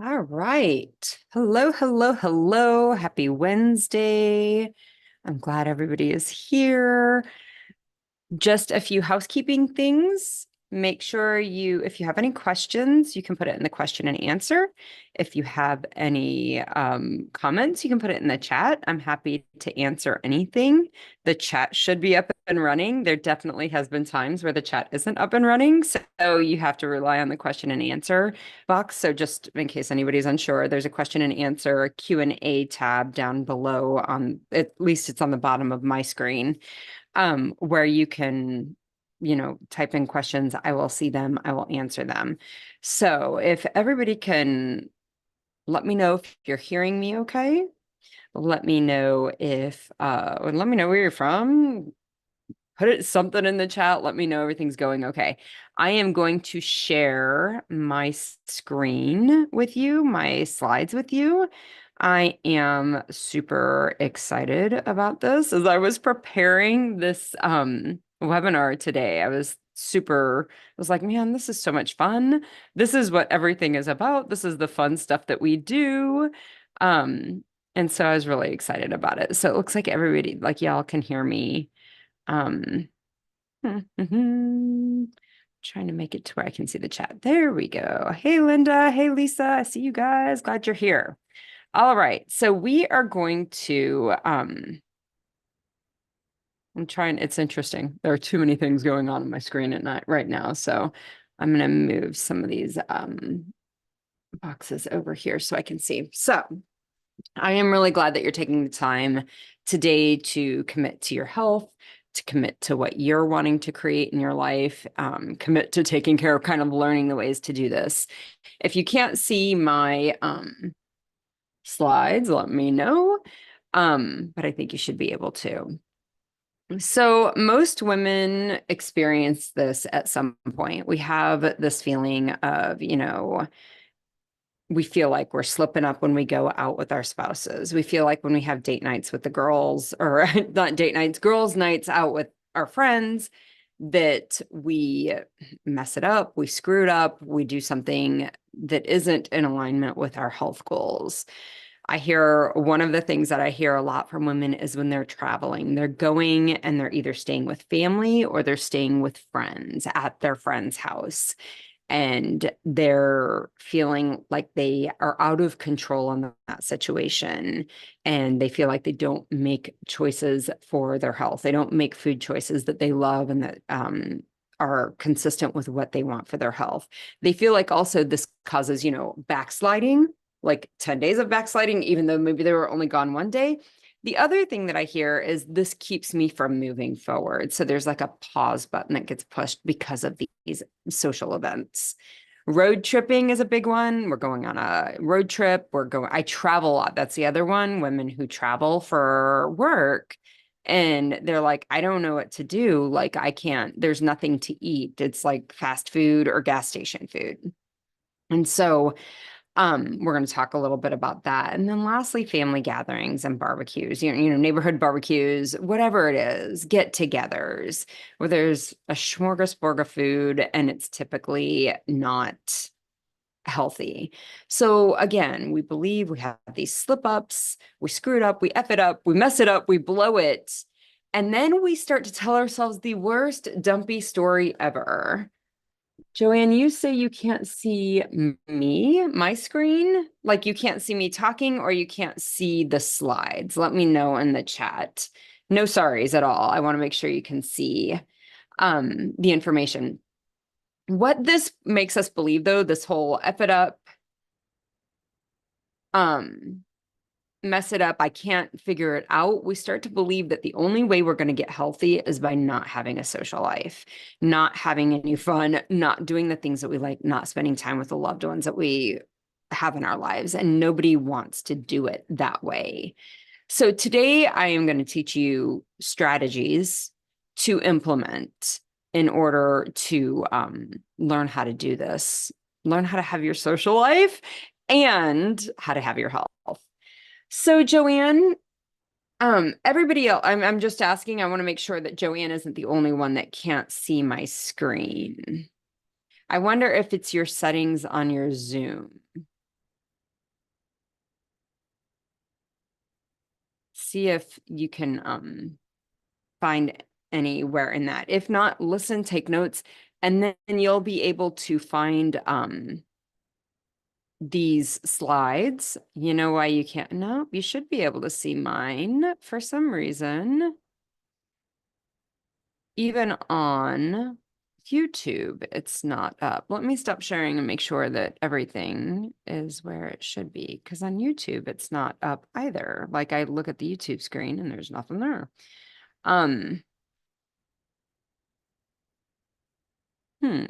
All right. Hello, hello, hello. Happy Wednesday. I'm glad everybody is here. Just a few housekeeping things. Make sure if you have any questions, you can put it in the question and answer. If you have any comments, you can put it in the chat. I'm happy to answer anything. The chat should be up and running. There definitely has been times where the chat isn't up and running, so you have to rely on the question and answer box. So just in case anybody's unsure, there's a question and answer Q&A tab down below at least it's on the bottom of my screen, where you can, type in questions. I will see them. I will answer them. So if everybody can let me know if you're hearing me okay. Let me know let me know where you're from. Something in the chat. Let me know everything's going okay. I am going to share my screen with you, my slides with you. I am super excited about this. As I was preparing this webinar today, I was like, man, this is so much fun. This is what everything is about. This is the fun stuff that we do. And so I was really excited about it. So it looks like everybody, like y'all can hear me. Um, Trying to make it to where I can see the chat. There we go. Hey, Linda. Hey, Lisa. I see you guys. Glad you're here. All right. So we are going to, it's interesting. There are too many things going on my screen at night right now. So I'm going to move some of these boxes over here so I can see. So I am really glad that you're taking the time today to commit to your health, to commit to what you're wanting to create in your life, commit to taking care of kind of learning the ways to do this. If you can't see my slides, let me know. But I think you should be able to. So most women experience this at some point. We have this feeling of, we feel like we're slipping up when we go out with our spouses. We feel like when we have date nights with the girls, or not date nights, girls' nights out with our friends, that we mess it up, we screw it up, we do something that isn't in alignment with our health goals. I hear one of the things that I hear a lot from women is when they're traveling, they're going and they're either staying with family or they're staying with friends at their friend's house, and they're feeling like they are out of control in that situation, and they feel like they don't make choices for their health. They don't make food choices that they love and that are consistent with what they want for their health. They feel like also this causes, backsliding, like 10 days of backsliding, even though maybe they were only gone one day. The other thing that I hear is this keeps me from moving forward. So there's like a pause button that gets pushed because of these social events. Road tripping is a big one. We're going on a road trip. I travel a lot. That's the other one. Women who travel for work and they're like, I don't know what to do. Like, there's nothing to eat. It's like fast food or gas station food. And so we're going to talk a little bit about that. And then lastly, family gatherings and barbecues, neighborhood barbecues, whatever it is, get-togethers, where there's a smorgasbord of food and it's typically not healthy. So again, we believe we have these slip-ups, we screw it up, we F it up, we mess it up, we blow it. And then we start to tell ourselves the worst dumpy story ever. Joanne, you say you can't see my screen? Like you can't see me talking or you can't see the slides. Let me know in the chat. No sorries at all. I want to make sure you can see the information. What this makes us believe, though, this whole F it up, mess it up, I can't figure it out, we start to believe that the only way we're going to get healthy is by not having a social life, not having any fun, not doing the things that we like, not spending time with the loved ones that we have in our lives. And nobody wants to do it that way. So today I am going to teach you strategies to implement in order to learn how to do this, learn how to have your social life and how to have your health. So Joanne, everybody else, I'm just asking, I want to make sure that Joanne isn't the only one that can't see my screen. I wonder if it's your settings on your Zoom. see if you can find anywhere in that. If not, listen, take notes, and then you'll be able to find these slides. You know why you can't? No, you should be able to see mine for some reason. Even on YouTube, it's not up. Let me stop sharing and make sure that everything is where it should be. Because on YouTube, it's not up either. Like I look at the YouTube screen and there's nothing there. Um, hmm.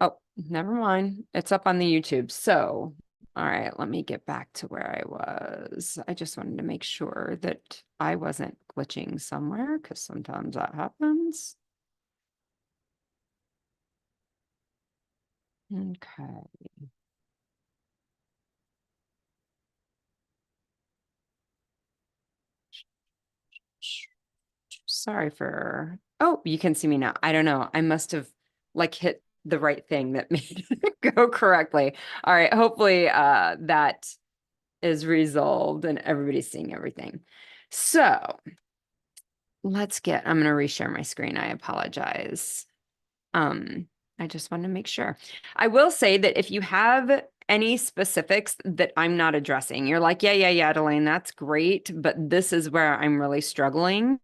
Oh, never mind. It's up on the YouTube. So, all right, let me get back to where I was. I just wanted to make sure that I wasn't glitching somewhere because sometimes that happens. Okay. Sorry for, oh, you can see me now. I don't know. I must have like hit the right thing that made it go correctly. All right. Hopefully that is resolved and everybody's seeing everything. So I'm going to reshare my screen. I apologize. Um, I just want to make sure. I will say that if you have any specifics that I'm not addressing, you're like, yeah, Delane, that's great, but this is where I'm really struggling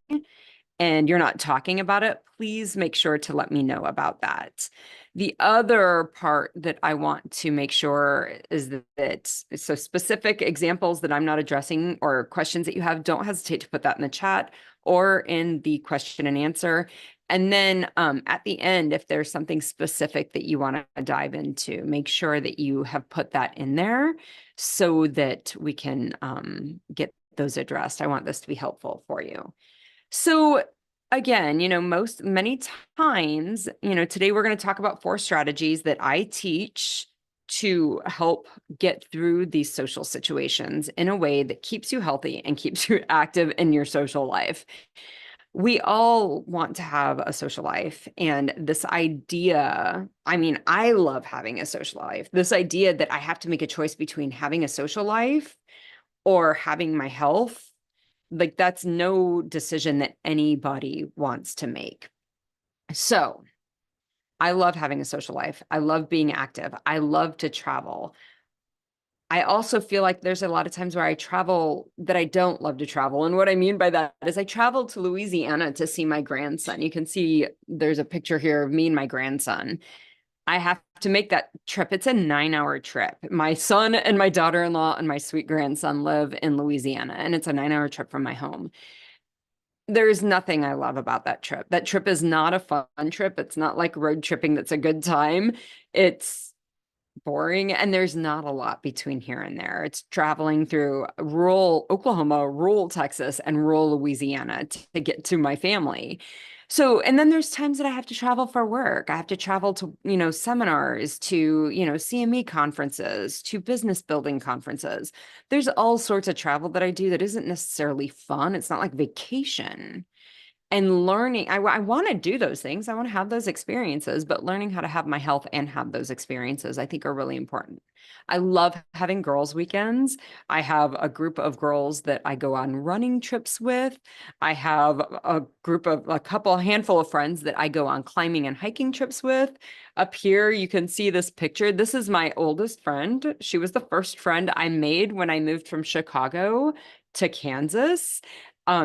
and you're not talking about it, please make sure to let me know about that. The other part that I want to make sure is that so specific examples that I'm not addressing or questions that you have, don't hesitate to put that in the chat or in the question and answer. And then at the end, if there's something specific that you want to dive into, make sure that you have put that in there so that we can get those addressed. I want this to be helpful for you. So again, many times, today we're going to talk about 4 strategies that I teach to help get through these social situations in a way that keeps you healthy and keeps you active in your social life. We all want to have a social life. And this idea, I mean, I love having a social life. This idea that I have to make a choice between having a social life or having my health, like that's no decision that anybody wants to make. So I love having a social life. I love being active. I love to travel. I also feel like there's a lot of times where I travel that I don't love to travel. And what I mean by that is I traveled to Louisiana to see my grandson. You can see there's a picture here of me and my grandson. I have to make that trip. It's a 9-hour trip. My son and my daughter-in-law and my sweet grandson live in Louisiana, and it's a 9-hour trip from my home. There's nothing I love about that trip. That trip is not a fun trip. It's not like road tripping that's a good time. It's boring, and there's not a lot between here and there. It's traveling through rural Oklahoma, rural Texas, and rural Louisiana to get to my family. So, and then there's times that I have to travel for work. I have to travel to, seminars, to, CME conferences, to business building conferences. There's all sorts of travel that I do that isn't necessarily fun. It's not like vacation. And learning, I want to do those things. I want to have those experiences, but learning how to have my health and have those experiences, I think are really important. I love having girls' weekends. I have a group of girls that I go on running trips with. I have a handful of friends that I go on climbing and hiking trips with. Up here, you can see this picture. This is my oldest friend. She was the first friend I made when I moved from Chicago to Kansas.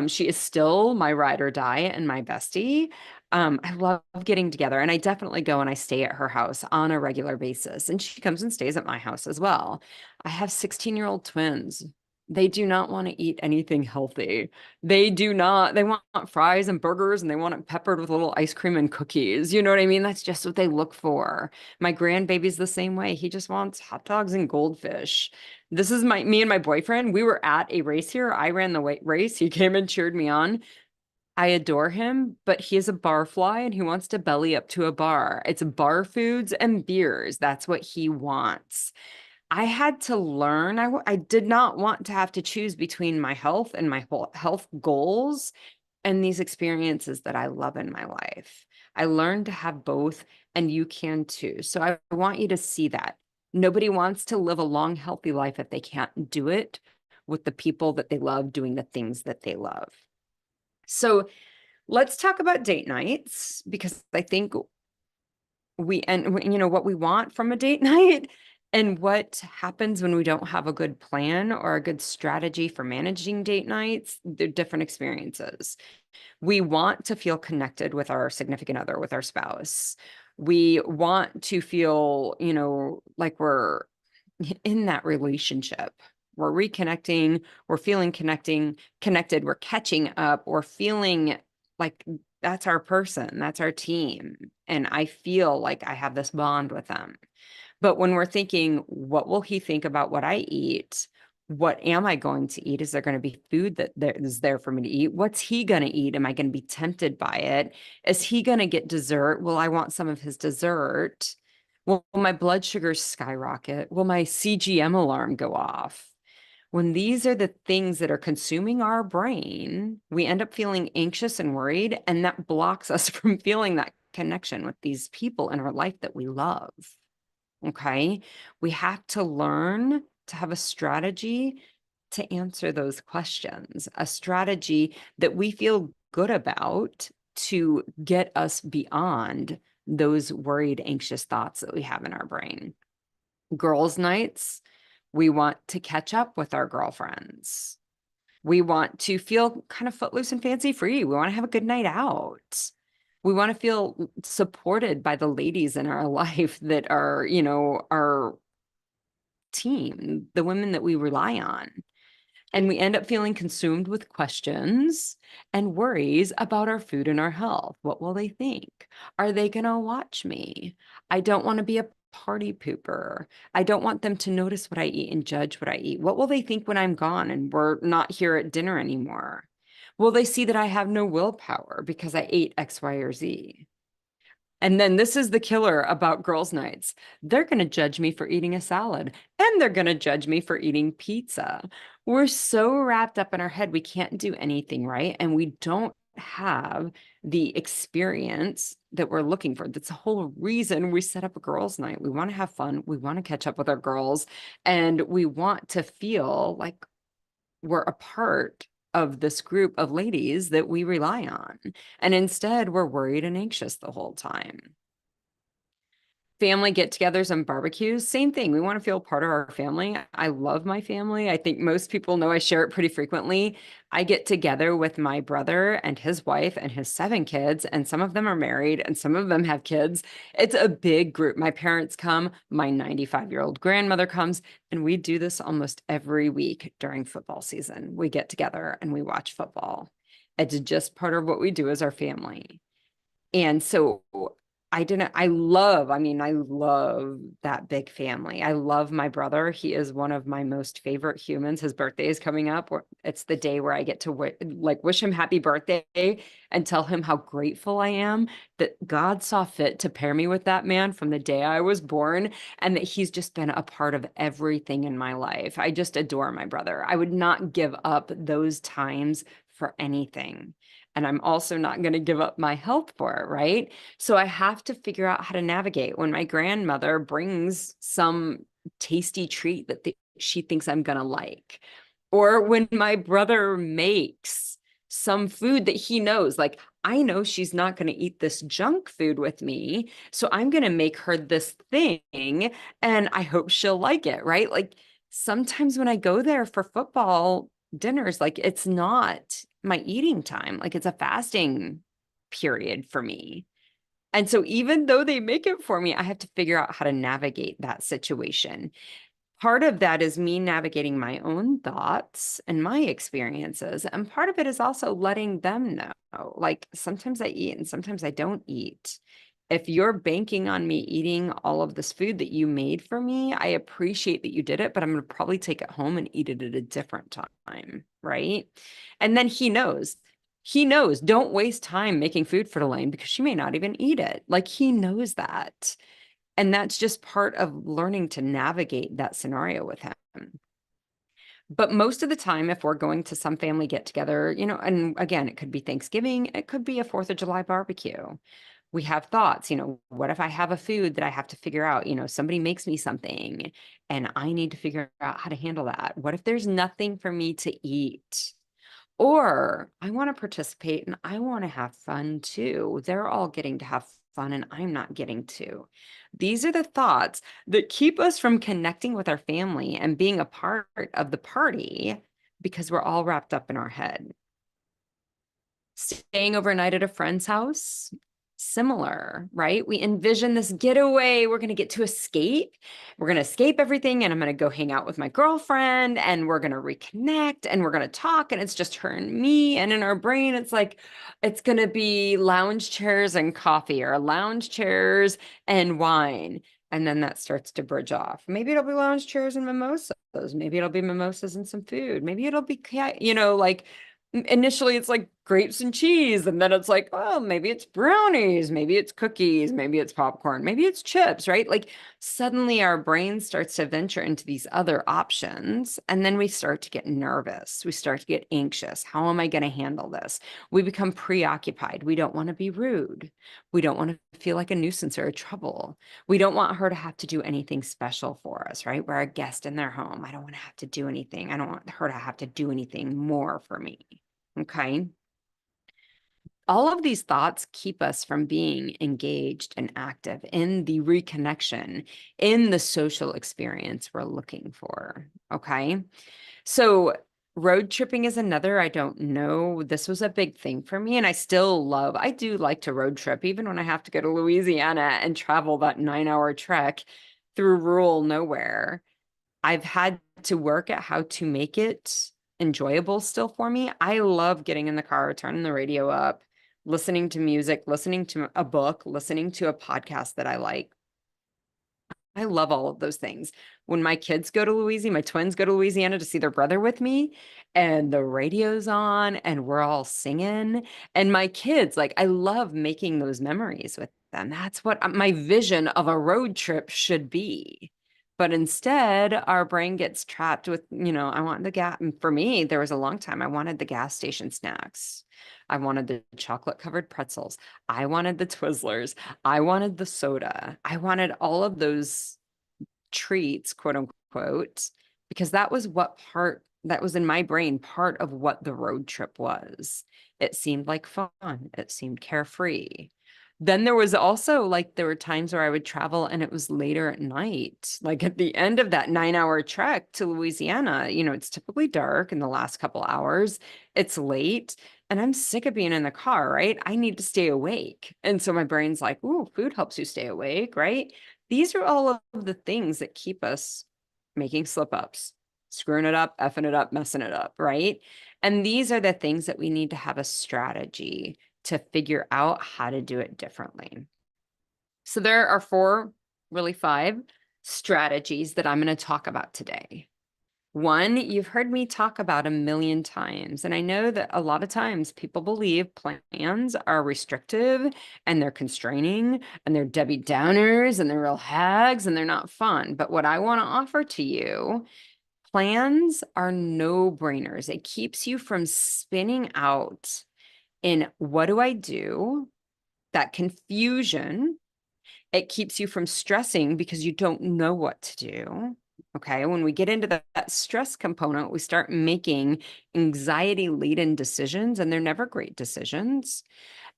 She is still my ride or die and my bestie. I love getting together, and I definitely go and I stay at her house on a regular basis. And she comes and stays at my house as well. I have 16-year-old twins. They do not want to eat anything healthy. They do not. They want fries and burgers, and they want it peppered with a little ice cream and cookies. You know what I mean? That's just what they look for. My grandbaby's the same way. He just wants hot dogs and goldfish. This is me and my boyfriend. We were at a race here. I ran the race. He came and cheered me on. I adore him, but he is a bar fly and he wants to belly up to a bar. It's bar foods and beers. That's what he wants. I had to learn. I did not want to have to choose between my health and my whole health goals and these experiences that I love in my life. I learned to have both, and you can too. So I want you to see that. Nobody wants to live a long, healthy life if they can't do it with the people that they love, doing the things that they love. So let's talk about date nights, because I think what we want from a date night and what happens when we don't have a good plan or a good strategy for managing date nights, they're different experiences. We want to feel connected with our significant other, with our spouse. We want to feel, like we're in that relationship. We're reconnecting, we're feeling connected, we're catching up, we're feeling like that's our person, that's our team. And I feel like I have this bond with them. But when we're thinking, what will he think about what I eat? What am I going to eat? Is there going to be food that there is there for me to eat? What's he going to eat? Am I going to be tempted by it? Is he going to get dessert? Will I want some of his dessert? Will my blood sugars skyrocket? Will my CGM alarm go off? When these are the things that are consuming our brain, we end up feeling anxious and worried, and that blocks us from feeling that connection with these people in our life that we love. Okay. We have to learn to have a strategy to answer those questions, a strategy that we feel good about to get us beyond those worried, anxious thoughts that we have in our brain. Girls' nights, we want to catch up with our girlfriends. We want to feel kind of footloose and fancy free. We want to have a good night out. We want to feel supported by the ladies in our life that are, our team, the women that we rely on. And we end up feeling consumed with questions and worries about our food and our health. What will they think? Are they going to watch me? I don't want to be a party pooper. I don't want them to notice what I eat and judge what I eat. What will they think when I'm gone and we're not here at dinner anymore? Will they see that I have no willpower because I ate X, Y, or Z? And then this is the killer about girls' nights. They're going to judge me for eating a salad, and they're going to judge me for eating pizza. We're so wrapped up in our head, we can't do anything right. And we don't have the experience that we're looking for. That's the whole reason we set up a girls' night. We want to have fun. We want to catch up with our girls, and we want to feel like we're a part of this group of ladies that we rely on. And instead, we're worried and anxious the whole time. Family get-togethers and barbecues, same thing. We want to feel part of our family. I love my family. I think most people know I share it pretty frequently. I get together with my brother and his wife and his 7 kids, and some of them are married and some of them have kids. It's a big group. My parents come, my 95-year-old grandmother comes, and we do this almost every week during football season. We get together and we watch football. It's just part of what we do as our family. And so I love that big family. I love my brother. He is one of my most favorite humans. His birthday is coming up. It's the day where I get to wish him happy birthday and tell him how grateful I am that God saw fit to pair me with that man from the day I was born, and that he's just been a part of everything in my life. I just adore my brother. I would not give up those times for anything. And I'm also not going to give up my health for it, right? So I have to figure out how to navigate when my grandmother brings some tasty treat that she thinks I'm going to like, or when my brother makes some food that he knows, like, I know she's not going to eat this junk food with me, so I'm going to make her this thing and I hope she'll like it, right? Like, sometimes when I go there for football dinners, like, it's not my eating time, like it's a fasting period for me. And so even though they make it for me, I have to figure out how to navigate that situation. Part of that is me navigating my own thoughts and my experiences. And part of it is also letting them know, like, sometimes I eat and sometimes I don't eat. If you're banking on me eating all of this food that you made for me, I appreciate that you did it, but I'm going to probably take it home and eat it at a different time, right? And then he knows. He knows, don't waste time making food for Elaine because she may not even eat it. Like, he knows that. And that's just part of learning to navigate that scenario with him. But most of the time, if we're going to some family get together, and again, it could be Thanksgiving, it could be a 4th of July barbecue. We have thoughts, what if I have a food that I have to figure out? Somebody makes me something and I need to figure out how to handle that. What if there's nothing for me to eat? Or I want to participate and I want to have fun too. They're all getting to have fun and I'm not getting to. These are the thoughts that keep us from connecting with our family and being a part of the party because we're all wrapped up in our head. Staying overnight at a friend's house, similar, right? We envision this getaway. We're going to get to escape. We're going to escape everything. And I'm going to go hang out with my girlfriend and we're going to reconnect and we're going to talk. And it's just her and me. And in our brain, it's like, it's going to be lounge chairs and coffee or lounge chairs and wine. And then that starts to bridge off. Maybe it'll be lounge chairs and mimosas. Maybe it'll be mimosas and some food. Maybe it'll be, like initially it's like grapes and cheese, and then it's like, oh, maybe it's brownies, maybe it's cookies, maybe it's popcorn, maybe it's chips, right? Like suddenly our brain starts to venture into these other options, and then we start to get nervous. We start to get anxious. How am I going to handle this? We become preoccupied. We don't want to be rude. We don't want to feel like a nuisance or a trouble. We don't want her to have to do anything special for us, right? We're a guest in their home. I don't want to have to do anything. I don't want her to have to do anything more for me. Okay. All of these thoughts keep us from being engaged and active in the reconnection, in the social experience we're looking for. Okay. So, road tripping is another. I don't know. This was a big thing for me. And I do like to road trip, even when I have to go to Louisiana and travel that 9-hour trek through rural nowhere. I've had to work at how to make it enjoyable still for me. I love getting in the car, turning the radio up, listening to music, listening to a book, listening to a podcast that I like. I love all of those things. When my kids go to Louisiana, my twins go to Louisiana to see their brother with me, and the radio's on and we're all singing. And my kids, like, I love making those memories with them. That's what my vision of a road trip should be. But instead, our brain gets trapped with, I want the gas. And for me, there was a long time I wanted the gas station snacks. I wanted the chocolate covered pretzels. I wanted the Twizzlers. I wanted the soda. I wanted all of those treats, quote unquote, because that was that was in my brain, part of what the road trip was. It seemed like fun. It seemed carefree. Then there was also there were times where I would travel and it was later at night. Like at the end of that 9-hour trek to Louisiana, it's typically dark in the last couple hours. It's late and I'm sick of being in the car, right? I need to stay awake. And so my brain's like, ooh, food helps you stay awake, right? These are all of the things that keep us making slip ups, screwing it up, effing it up, messing it up, right? And these are the things that we need to have a strategy to figure out how to do it differently. So there are really 5 strategies that I'm going to talk about today. 1, you've heard me talk about a million times. And I know that a lot of times people believe plans are restrictive and they're constraining and they're Debbie Downers and they're real hags and they're not fun. But what I want to offer to you, plans are no-brainers. It keeps you from spinning out in what do I do? That confusion. It keeps you from stressing because you don't know what to do. Okay. When we get into that stress component, we start making anxiety-laden decisions, and they're never great decisions.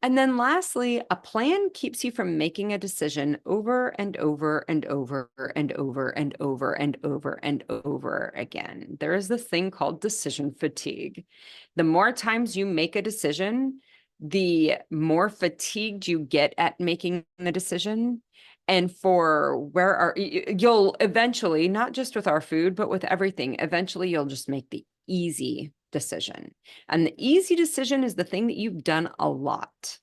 And then lastly, a plan keeps you from making a decision over and over and over and over and over and over and over again. There is this thing called decision fatigue. The more times you make a decision, the more fatigued you get at making the decision. And you'll eventually, not just with our food, but with everything, eventually you'll just make the easy decision. And the easy decision is the thing that you've done a lot.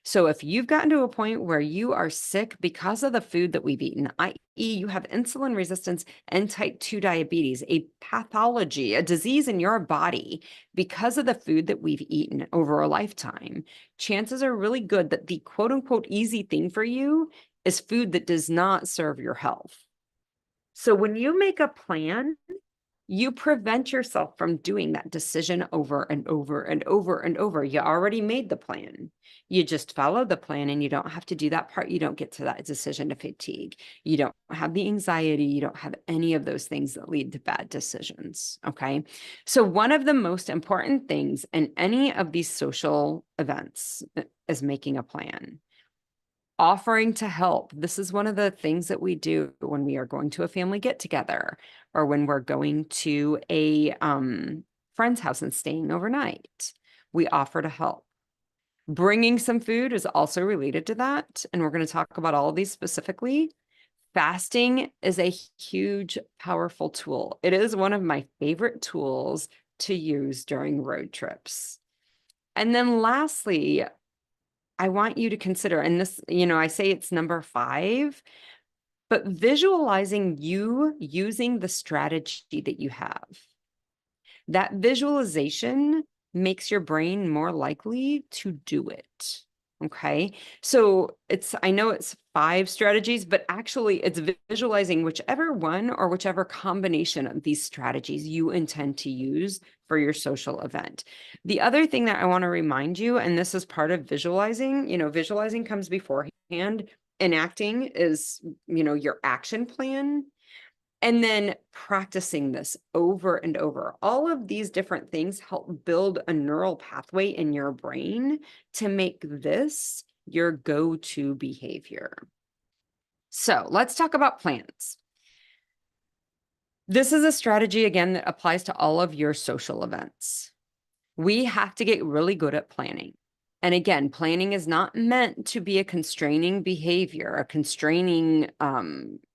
So if you've gotten to a point where you are sick because of the food that we've eaten, i.e., you have insulin resistance and type 2 diabetes, a pathology, a disease in your body because of the food that we've eaten over a lifetime, chances are really good that the quote unquote easy thing for you is food that does not serve your health. So when you make a plan, You prevent yourself from doing that decision over and over and over and over. You already made the plan. You just follow the plan and you don't have to do that part. You don't get to that decision to fatigue. You don't have the anxiety. You don't have any of those things that lead to bad decisions. Okay. So, one of the most important things in any of these social events is making a plan. Offering to help. This is one of the things that we do when we are going to a family get together or when we're going to a friend's house and staying overnight. We offer to help. Bringing some food is also related to that. And we're going to talk about all of these specifically. Fasting is a huge, powerful tool. It is one of my favorite tools to use during road trips. And then lastly, I want you to consider, and this, I say it's number 5, but visualizing you using the strategy that you have. That visualization makes your brain more likely to do it. Okay. So I know it's 5 strategies, but actually it's visualizing whichever one or whichever combination of these strategies you intend to use for your social event. The other thing that I want to remind you, and this is part of visualizing, visualizing comes beforehand. Enacting is, your action plan. And then practicing this over and over. All of these different things help build a neural pathway in your brain to make this your go-to behavior. So let's talk about plans. This is a strategy, again, that applies to all of your social events. We have to get really good at planning. And again, planning is not meant to be a constraining behavior, a constraining,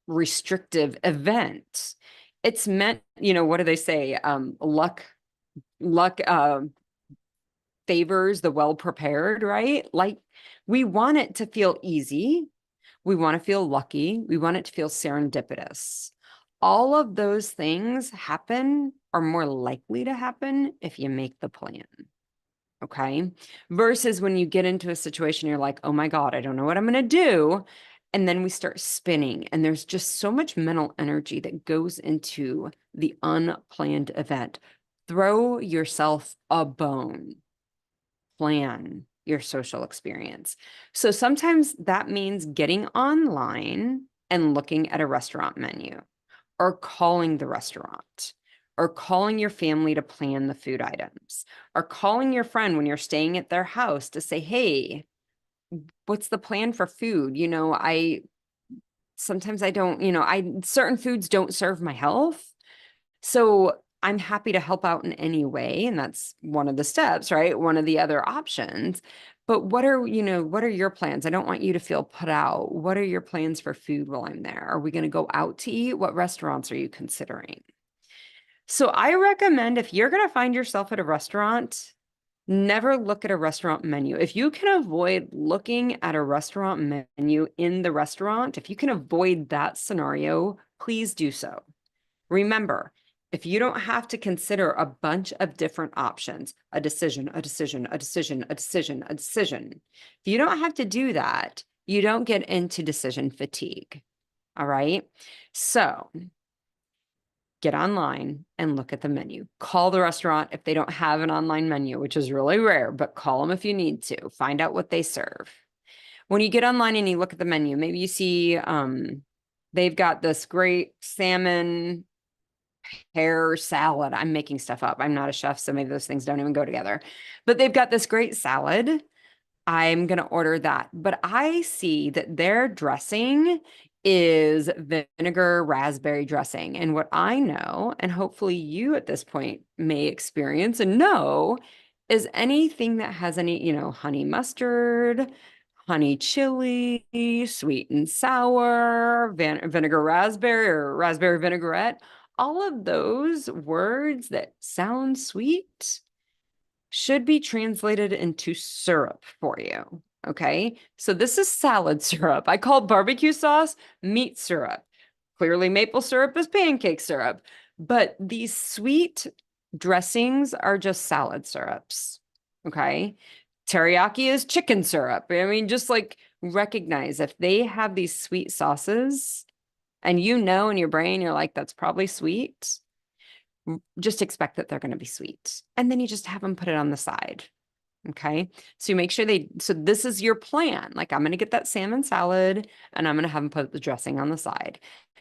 restrictive event. It's meant, what do they say? Luck favors the well-prepared, right? Like, we want it to feel easy. We want to feel lucky. We want it to feel serendipitous. All of those things are more likely to happen if you make the plan. Okay. Versus when you get into a situation, you're like, oh my God, I don't know what I'm going to do. And then we start spinning, and there's just so much mental energy that goes into the unplanned event. Throw yourself a bone. Plan your social experience. So sometimes that means getting online and looking at a restaurant menu, or calling the restaurant, or calling your family to plan the food items, or calling your friend when you're staying at their house to say, hey, what's the plan for food? Sometimes I don't, certain foods don't serve my health. So I'm happy to help out in any way. And that's one of the steps, right? One of the other options. But what are your plans? I don't want you to feel put out. What are your plans for food while I'm there? Are we going to go out to eat? What restaurants are you considering? So I recommend, if you're going to find yourself at a restaurant, never look at a restaurant menu. If you can avoid looking at a restaurant menu in the restaurant, if you can avoid that scenario, please do so. Remember, if you don't have to consider a bunch of different options, a decision, a decision, a decision, a decision, a decision, if you don't have to do that, you don't get into decision fatigue. All right. So get online and look at the menu. Call the restaurant if they don't have an online menu, which is really rare, but call them if you need to. Find out what they serve. When you get online and you look at the menu, maybe you see they've got this great salmon pear salad. I'm making stuff up. I'm not a chef, so maybe those things don't even go together. But they've got this great salad. I'm going to order that. But I see that their dressing is vinegar raspberry dressing. And what I know, and hopefully you at this point may experience and know, is anything that has any, honey mustard, honey chili, sweet and sour, vinegar raspberry, or raspberry vinaigrette, all of those words that sound sweet should be translated into syrup for you. Okay. So this is salad syrup. I call barbecue sauce meat syrup. Clearly, maple syrup is pancake syrup, but these sweet dressings are just salad syrups. Okay. Teriyaki is chicken syrup. I mean, just like recognize if they have these sweet sauces and in your brain, you're like, that's probably sweet. just expect that they're going to be sweet. And then you just have them put it on the side. Okay. So you make sure so this is your plan. Like, I'm going to get that salmon salad and I'm going to have them put the dressing on the side.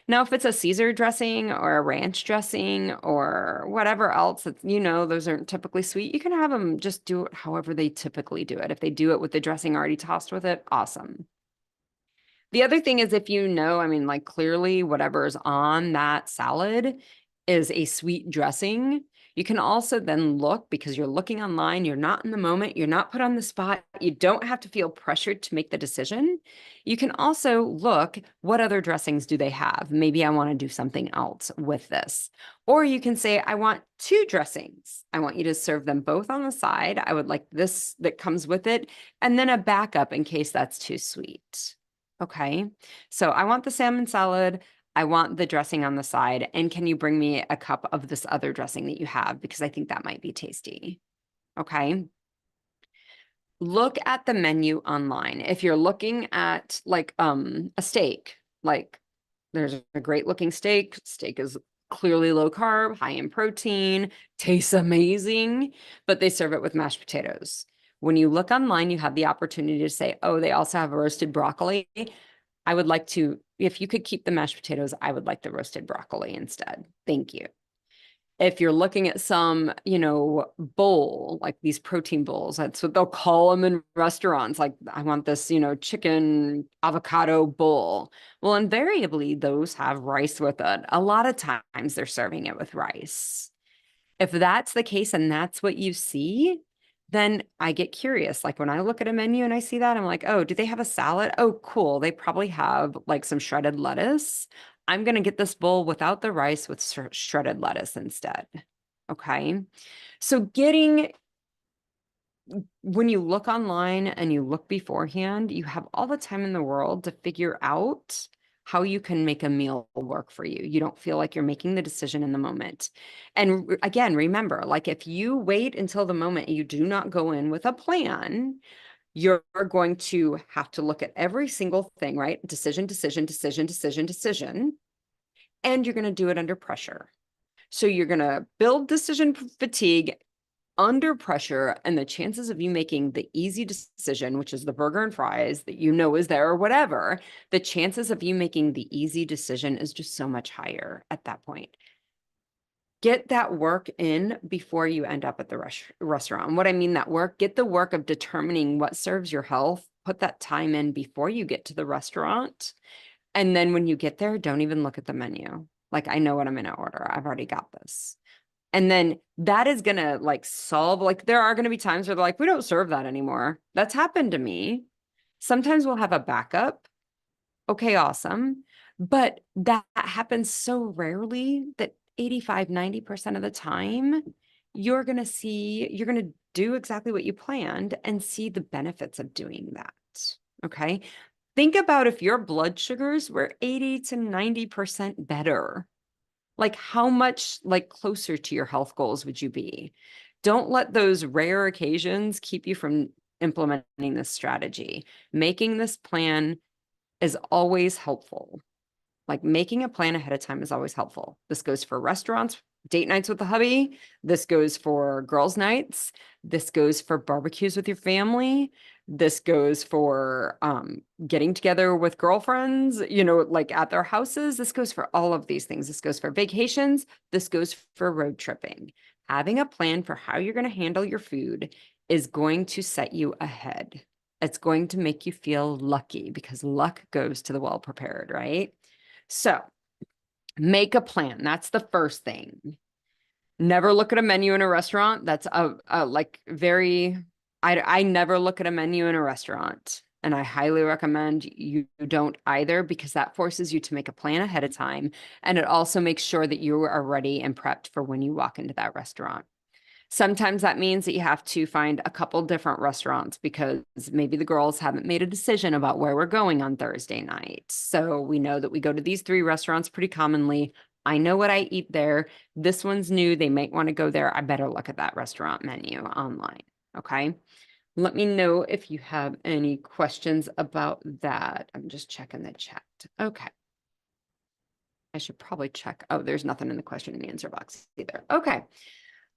Now, if it's a Caesar dressing or a ranch dressing or whatever else that, those aren't typically sweet, you can have them just do it however they typically do it. If they do it with the dressing already tossed with it, awesome. The other thing is, if I mean, like, clearly whatever's on that salad is a sweet dressing, you can also then look, because you're looking online, you're not in the moment, you're not put on the spot, you don't have to feel pressured to make the decision. You can also look, what other dressings do they have? Maybe I want to do something else with this. Or you can say, I want two dressings. I want you to serve them both on the side. I would like this that comes with it, and then a backup in case that's too sweet. Okay, so I want the salmon salad. I want the dressing on the side. And can you bring me a cup of this other dressing that you have? Because I think that might be tasty. Okay. Look at the menu online. If you're looking at like a steak, like there's a great looking steak. Steak is clearly low carb, high in protein, tastes amazing, but they serve it with mashed potatoes. When you look online, you have the opportunity to say, oh, they also have a roasted broccoli. I would like to, if you could keep the mashed potatoes, I would like the roasted broccoli instead. Thank you. If you're looking at some, bowl, like these protein bowls, that's what they'll call them in restaurants. Like, I want this, chicken avocado bowl. Well, invariably, those have rice with it. A lot of times they're serving it with rice. If that's the case and that's what you see, then I get curious. Like, when I look at a menu and I see that, I'm like, oh, do they have a salad? Oh, cool. They probably have like some shredded lettuce. I'm going to get this bowl without the rice with shredded lettuce instead. Okay. So when you look online and you look beforehand, you have all the time in the world to figure out how you can make a meal work for you. You don't feel like you're making the decision in the moment. And again, remember, like, if you wait until the moment and you do not go in with a plan, you're going to have to look at every single thing, right? Decision, decision, decision, decision, decision. And you're going to do it under pressure. So you're going to build decision fatigue under pressure, and the chances of you making the easy decision, which is the burger and fries that is there or whatever, the chances of you making the easy decision is just so much higher at that point. Get that work in before you end up at the restaurant. What I mean that work, get the work of determining what serves your health, put that time in before you get to the restaurant. And then when you get there, don't even look at the menu. Like, I know what I'm going to order. I've already got this. And then that is going to like solve, like, there are going to be times where they're like, we don't serve that anymore. That's happened to me. Sometimes we'll have a backup. Okay, awesome. But that happens so rarely that 85, 90% of the time, you're going to do exactly what you planned and see the benefits of doing that. Okay. Think about if your blood sugars were 80 to 90% better. Like, how much like closer to your health goals would you be? Don't let those rare occasions keep you from implementing this strategy. Making this plan is always helpful. Like, making a plan ahead of time is always helpful. This goes for restaurants, date nights with the hubby. This goes for girls' nights. This goes for barbecues with your family. This goes for getting together with girlfriends, like at their houses. This goes for all of these things. This goes for vacations. This goes for road tripping. Having a plan for how you're going to handle your food is going to set you ahead. It's going to make you feel lucky, because luck goes to the well-prepared, right? So make a plan. That's the first thing. Never look at a menu in a restaurant. That's I never look at a menu in a restaurant. And I highly recommend you don't either, because that forces you to make a plan ahead of time. And it also makes sure that you are ready and prepped for when you walk into that restaurant. Sometimes that means that you have to find a couple different restaurants, because maybe the girls haven't made a decision about where we're going on Thursday night. So we know that we go to these 3 restaurants pretty commonly. I know what I eat there. This one's new. They might want to go there. I better look at that restaurant menu online. Okay. Let me know if you have any questions about that. I'm just checking the chat. Okay. I should probably check. Oh, there's nothing in the question and answer box either. Okay.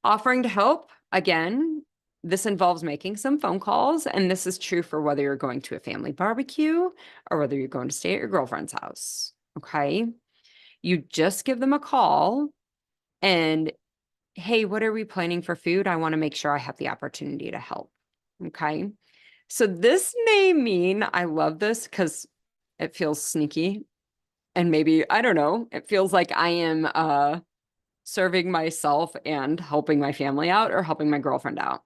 Offering to help. Again, this involves making some phone calls, and this is true for whether you're going to a family barbecue or whether you're going to stay at your girlfriend's house. Okay. You just give them a call and, hey, what are we planning for food? I want to make sure I have the opportunity to help. Okay. So this may mean I love this because it feels sneaky. And maybe, I don't know, it feels like I am serving myself and helping my family out or helping my girlfriend out.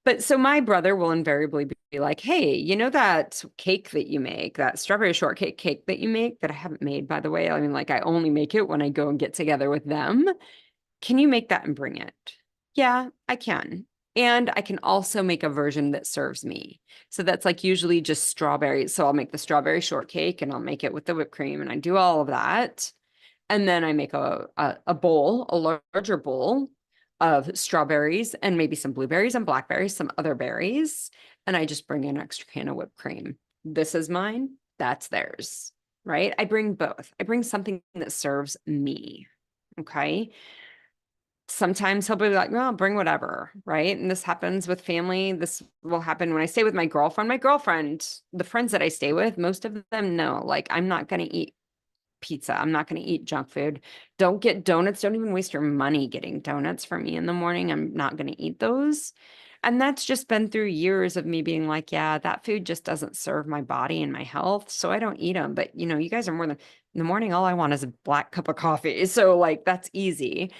But so my brother will invariably be like, hey, you know that cake that you make, that strawberry shortcake cake that you make that I haven't made, by the way? I mean, like I only make it when I go and get together with them. Can you make that and bring it? Yeah, I can. And I can also make a version that serves me. So that's like usually just strawberries. So I'll make the strawberry shortcake and I'll make it with the whipped cream and I do all of that. And then I make a bowl, a larger bowl of strawberries and maybe some blueberries and blackberries, some other berries. And I just bring an extra can of whipped cream. This is mine. That's theirs, right? I bring both. I bring something that serves me. Okay. Sometimes he'll be like, well, bring whatever, right? And this happens with family. This will happen when I stay with my girlfriend. My girlfriend, the friends that I stay with, most of them know, like, I'm not going to eat pizza. I'm not going to eat junk food. Don't get donuts. Don't even waste your money getting donuts for me in the morning. I'm not going to eat those. And that's just been through years of me being like, yeah, that food just doesn't serve my body and my health. So I don't eat them. But, you know, you guys are more than in the morning. All I want is a black cup of coffee. So, like, that's easy.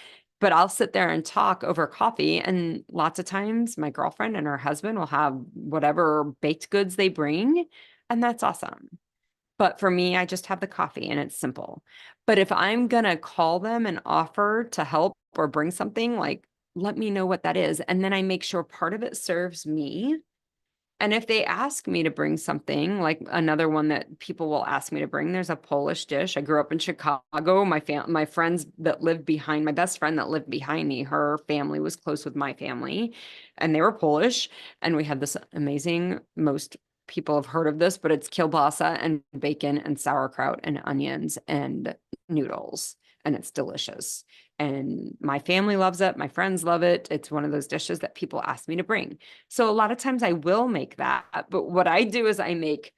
But I'll sit there and talk over coffee. And lots of times my girlfriend and her husband will have whatever baked goods they bring. And that's awesome. But for me, I just have the coffee and it's simple. But if I'm going to call them and offer to help or bring something, like, let me know what that is. And then I make sure part of it serves me. And if they ask me to bring something, like another one that people will ask me to bring, there's a Polish dish. I grew up in Chicago. My friends that lived behind, my best friend that lived behind me, her family was close with my family, and they were Polish. And we had this amazing, most people have heard of this, but it's kielbasa and bacon and sauerkraut and onions and noodles, and it's delicious. And my family loves it. My friends love it. It's one of those dishes that people ask me to bring. So a lot of times I will make that. But what I do is I make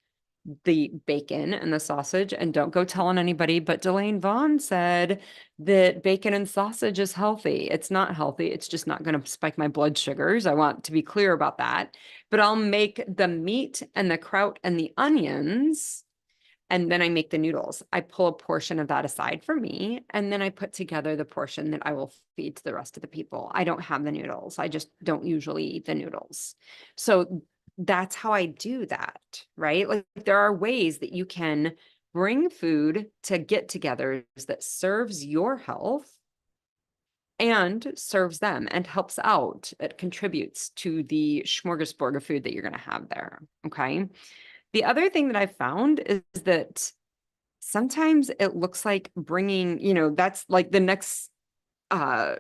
the bacon and the sausage and don't go telling anybody. But Delane Vaughn said that bacon and sausage is healthy. It's not healthy. It's just not going to spike my blood sugars. I want to be clear about that. But I'll make the meat and the kraut and the onions and then I make the noodles. I pull a portion of that aside for me, and then I put together the portion that I will feed to the rest of the people. I don't have the noodles. I just don't usually eat the noodles. So that's how I do that, right? Like there are ways that you can bring food to get-togethers that serves your health and serves them and helps out. It contributes to the smorgasbord of food that you're going to have there. Okay. The other thing that I've found is that sometimes it looks like bringing, that's like the next, the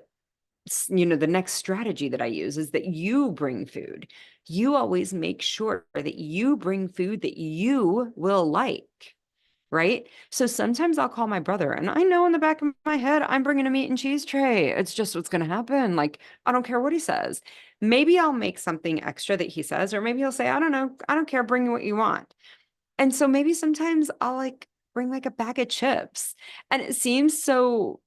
next strategy that I use is that you bring food. You always make sure that you bring food that you will like. Right. So sometimes I'll call my brother and I know in the back of my head, I'm bringing a meat and cheese tray. It's just what's going to happen. Like, I don't care what he says. Maybe I'll make something extra that he says, or maybe he'll say, I don't know. I don't care. Bring what you want. And so maybe sometimes I'll like bring like a bag of chips and it seems so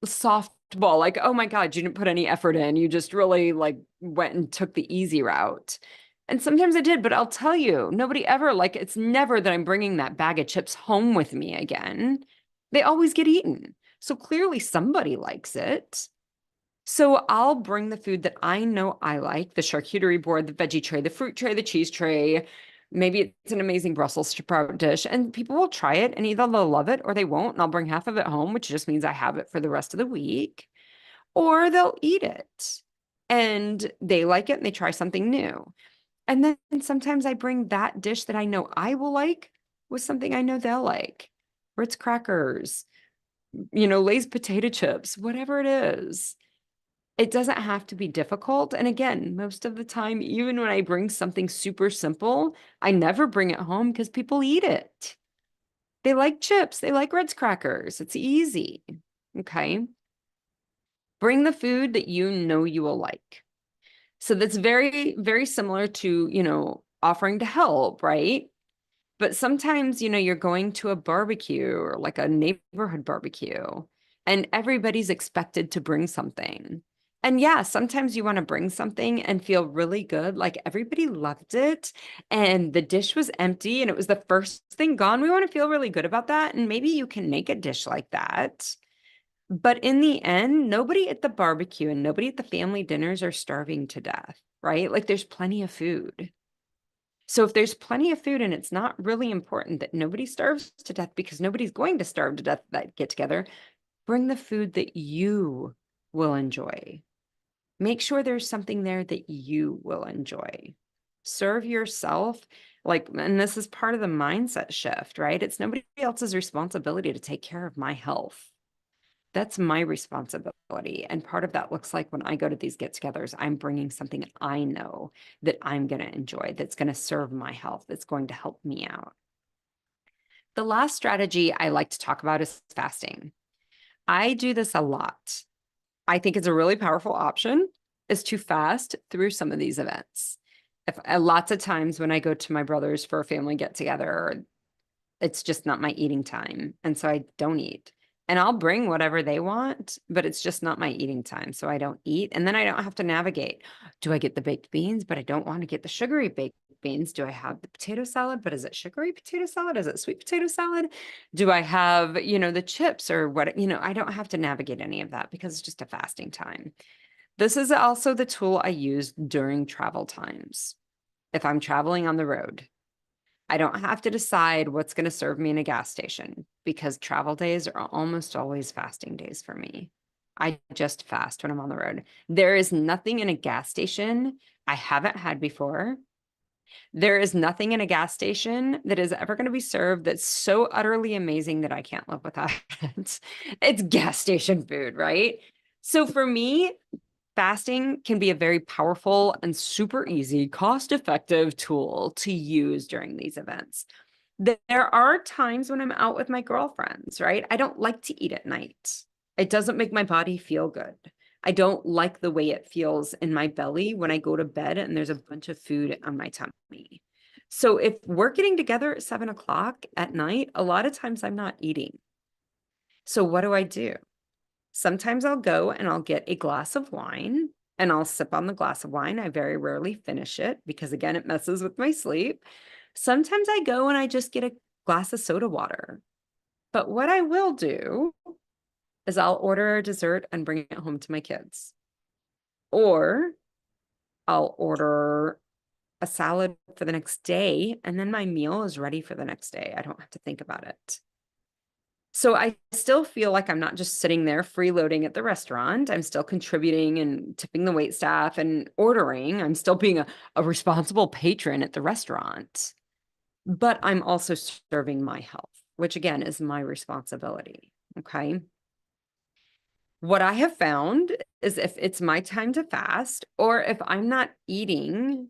softball, like, oh my God, you didn't put any effort in. You just really like went and took the easy route. And sometimes I did, but I'll tell you, nobody ever, like, it's never that I'm bringing that bag of chips home with me again. They always get eaten. So clearly somebody likes it. So I'll bring the food that I know I like, the charcuterie board, the veggie tray, the fruit tray, the cheese tray. Maybe it's an amazing Brussels sprout dish and people will try it and either they'll love it or they won't. And I'll bring half of it home, which just means I have it for the rest of the week, or they'll eat it and they like it and they try something new. And then sometimes I bring that dish that I know I will like with something I know they'll like. Ritz crackers, Lay's potato chips, whatever it is. It doesn't have to be difficult. And again, most of the time, even when I bring something super simple, I never bring it home because people eat it. They like chips. They like Ritz crackers. It's easy. Okay. Bring the food that you know you will like. So that's very, very similar to, offering to help, right? But sometimes, you're going to a barbecue or like a neighborhood barbecue, and everybody's expected to bring something. And yeah, sometimes you want to bring something and feel really good, like everybody loved it and the dish was empty and it was the first thing gone. We want to feel really good about that. And maybe you can make a dish like that. But in the end, nobody at the barbecue and nobody at the family dinners are starving to death, right? Like there's plenty of food. So if there's plenty of food and it's not really important that nobody starves to death because nobody's going to starve to death that get together, bring the food that you will enjoy. Make sure there's something there that you will enjoy. Serve yourself. Like, and this is part of the mindset shift, right? It's nobody else's responsibility to take care of my health. That's my responsibility. And part of that looks like when I go to these get-togethers, I'm bringing something I know that I'm going to enjoy, that's going to serve my health, that's going to help me out. The last strategy I like to talk about is fasting. I do this a lot. I think it's a really powerful option is to fast through some of these events. If lots of times when I go to my brother's for a family get together, it's just not my eating time. And so I don't eat. And I'll bring whatever they want, but it's just not my eating time. So I don't eat. And then I don't have to navigate. Do I get the baked beans, but I don't want to get the sugary baked beans? Do I have the potato salad, but is it sugary potato salad? Is it sweet potato salad? Do I have, the chips or what? I don't have to navigate any of that because it's just a fasting time. This is also the tool I use during travel times. If I'm traveling on the road, I don't have to decide what's going to serve me in a gas station because travel days are almost always fasting days for me. I just fast when I'm on the road. There is nothing in a gas station I haven't had before. There is nothing in a gas station that is ever going to be served that's so utterly amazing that I can't live without it. It's gas station food, right? So for me, fasting can be a very powerful and super easy, cost-effective tool to use during these events. There are times when I'm out with my girlfriends, right? I don't like to eat at night. It doesn't make my body feel good. I don't like the way it feels in my belly when I go to bed and there's a bunch of food on my tummy. So if we're getting together at 7 o'clock at night, a lot of times I'm not eating. So what do? Sometimes I'll go and I'll get a glass of wine and I'll sip on the glass of wine. I very rarely finish it because, again, it messes with my sleep. Sometimes I go and I just get a glass of soda water. But what I will do is I'll order a dessert and bring it home to my kids. Or I'll order a salad for the next day, and then my meal is ready for the next day. I don't have to think about it. So I still feel like I'm not just sitting there freeloading at the restaurant. I'm still contributing and tipping the wait staff and ordering. I'm still being a responsible patron at the restaurant. But I'm also serving my health, which again is my responsibility. Okay. What I have found is if it's my time to fast, or if I'm not eating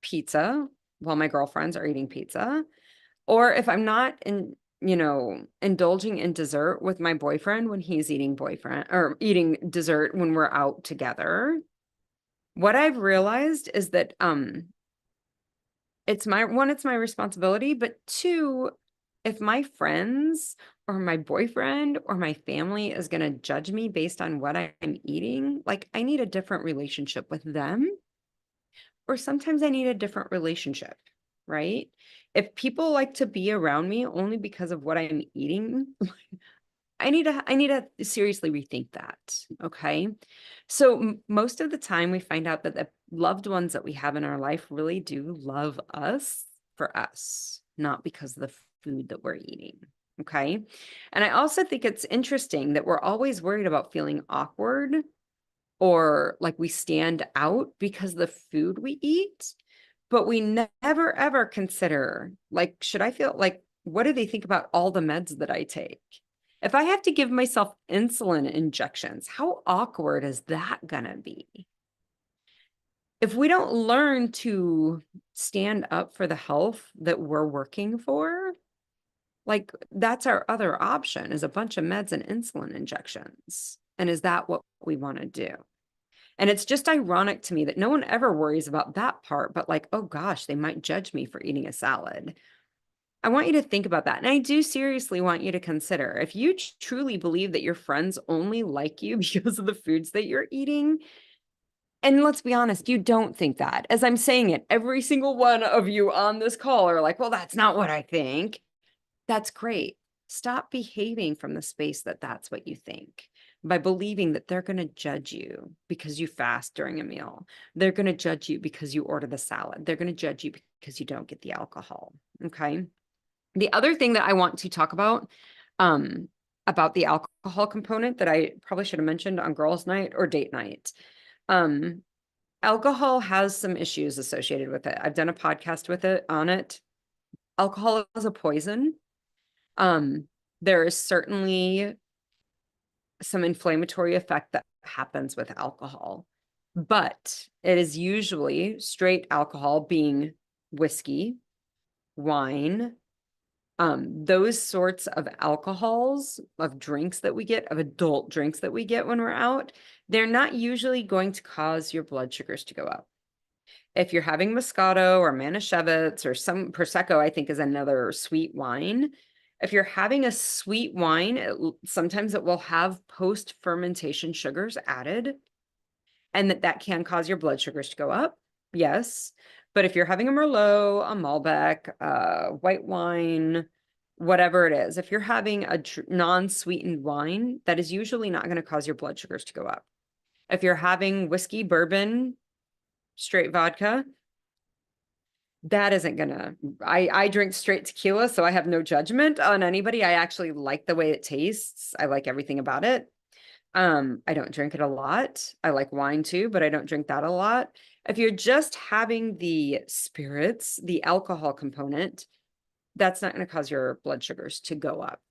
pizza while my girlfriends are eating pizza, or if I'm not indulging in dessert with my boyfriend when he's eating boyfriend or eating dessert when we're out together, what I've realized is that it's my responsibility, but two, if my friends or my boyfriend or my family is going to judge me based on what I'm eating, like I need a different relationship with them, or sometimes I need a different relationship, right? If people like to be around me only because of what I'm eating, I need to seriously rethink that. Okay. So most of the time we find out that the loved ones that we have in our life really do love us for us, not because of the food that we're eating. Okay. And I also think it's interesting that we're always worried about feeling awkward or like we stand out because of the food we eat, but we never ever consider like, should I feel like, what do they think about all the meds that I take? If I have to give myself insulin injections, how awkward is that gonna be? If we don't learn to stand up for the health that we're working for, Like that's our other option is a bunch of meds and insulin injections. And is that what we want to do? And it's just ironic to me that no one ever worries about that part, but like, oh gosh, they might judge me for eating a salad. I want you to think about that. And I do seriously want you to consider if you truly believe that your friends only like you because of the foods that you're eating. And let's be honest, you don't think that. As I'm saying it, every single one of you on this call are like, well, that's not what I think. That's great. Stop behaving from the space that that's what you think by believing that they're going to judge you because you fast during a meal. They're going to judge you because you order the salad. They're going to judge you because you don't get the alcohol. Okay. The other thing that I want to talk about the alcohol component that I probably should have mentioned on girls' night or date night. Alcohol has some issues associated with it. I've done a podcast with it on it. Alcohol is a poison. There is certainly some inflammatory effect that happens with alcohol, but it is usually straight alcohol being whiskey, wine, those sorts of alcohols, of drinks that we get, of adult drinks that we get when we're out, they're not usually going to cause your blood sugars to go up. If you're having Moscato or Manischewitz or some Prosecco, I think is another sweet wine. If you're having a sweet wine, sometimes it will have post-fermentation sugars added, and that can cause your blood sugars to go up. Yes. But if you're having a Merlot, a Malbec, white wine, whatever it is, if you're having a non-sweetened wine, that is usually not going to cause your blood sugars to go up. If you're having whiskey, bourbon, straight vodka, that isn't gonna, I drink straight tequila, so I have no judgment on anybody. I actually like the way it tastes. I like everything about it. I don't drink it a lot. I like wine too, but I don't drink that a lot. If you're just having the spirits, the alcohol component, that's not going to cause your blood sugars to go up.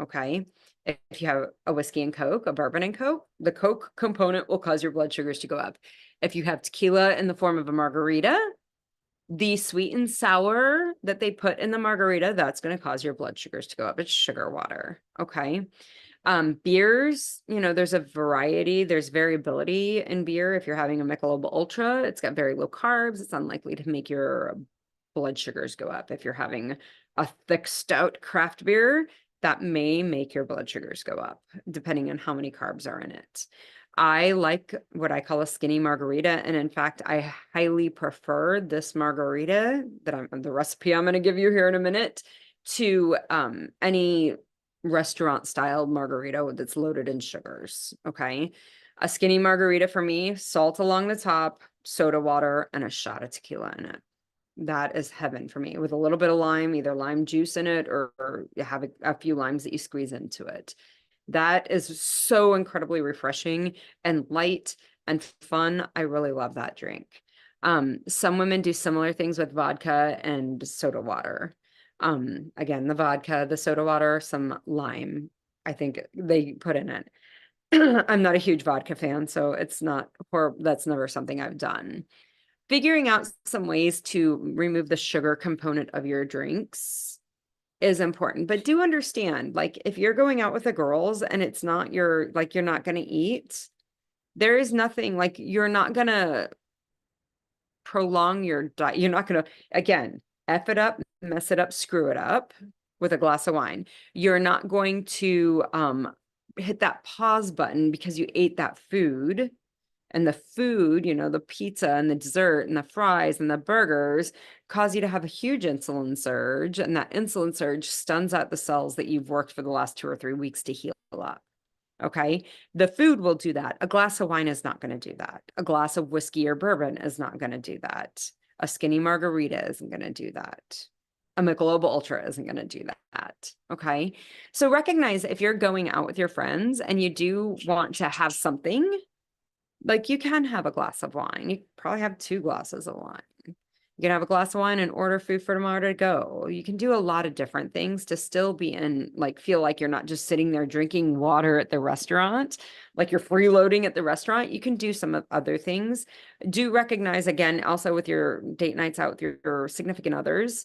Okay. If you have a whiskey and Coke, a bourbon and Coke, the Coke component will cause your blood sugars to go up. If you have tequila in the form of a margarita, the sweet and sour that they put in the margarita, that's going to cause your blood sugars to go up. It's sugar water. Okay. Beers, there's a variety, there's variability in beer. If you're having a Michelob Ultra, it's got very low carbs. It's unlikely to make your blood sugars go up. If you're having a thick stout craft beer, that may make your blood sugars go up, depending on how many carbs are in it. I like what I call a skinny margarita. And in fact, I highly prefer this margarita the recipe I'm going to give you here in a minute to any restaurant style margarita that's loaded in sugars. Okay. A skinny margarita for me, salt along the top, soda water, and a shot of tequila in it. That is heaven for me, with a little bit of lime, either lime juice in it or you have a few limes that you squeeze into it. That is so incredibly refreshing and light and fun. I really love that drink. Some women do similar things with vodka and soda water. Again, the vodka, the soda water, some lime, I think they put in it. I'm not a huge vodka fan, so it's not horrible. That's never something I've done. Figuring out some ways to remove the sugar component of your drinks is important, but do understand, like, if you're going out with the girls and it's not you're not going to eat, there is nothing, like, you're not going to prolong your diet. You're not going to, again, F it up, mess it up, screw it up with a glass of wine. You're not going to hit that pause button because you ate that food. And the food, the pizza and the dessert and the fries and the burgers cause you to have a huge insulin surge. And that insulin surge stuns out the cells that you've worked for the last 2 or 3 weeks to heal up. Okay. The food will do that. A glass of wine is not going to do that. A glass of whiskey or bourbon is not going to do that. A skinny margarita isn't going to do that. A Michelob Ultra isn't going to do that. Okay. So recognize if you're going out with your friends and you do want to have something, like, you can have a glass of wine. You probably have 2 glasses of wine. You can have a glass of wine and order food for tomorrow to go. You can do a lot of different things to still be in, like, feel like you're not just sitting there drinking water at the restaurant, like you're freeloading at the restaurant. You can do some of other things. Do recognize, again, also with your date nights out with your significant others,